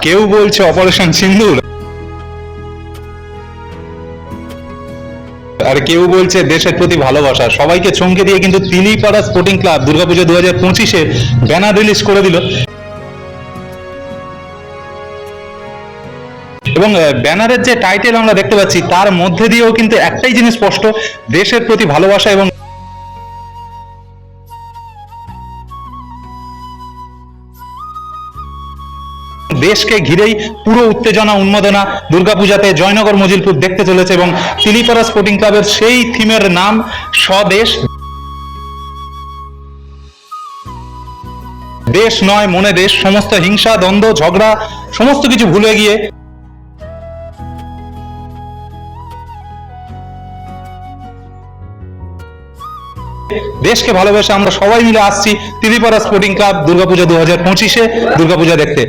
কেউ বলছে অপারেশন সিন্দুর, আর কেউ বলছে দেশের প্রতি ভালোবাসা। সবাইকে চমকে দিয়ে কিন্তু তিলিপাড়া স্পোর্টিং ক্লাব দুর্গাপুজো 2025-এর ব্যানার রিলিজ করে দিল। এবং ব্যানারের যে টাইটেল আমরা দেখতে পাচ্ছি তার মধ্যে দিয়েও কিন্তু একটাই জিনিস স্পষ্ট, দেশের প্রতি ভালোবাসা। এবং দেশকে ঘিরেই পুরো উত্তেজনা উন্মাদনা দুর্গাপূজাতে জয়নগর মজিলপুর দেখতে চলেছে। এবং তিলিপাড়া স্পোর্টিং ক্লাবের সেই থিমের নাম স্বদেশ। দেশ নয় মনে দেশ, সমস্ত হিংসা দ্বন্দ্ব ঝগড়া সমস্ত কিছু ভুলে গিয়ে দেশকে ভালোবেসে আমরা সবাই মিলে আসছি তিলিপাড়া স্পোর্টিং ক্লাব দুর্গাপূজা 2025-এ দুর্গাপূজা দেখতে।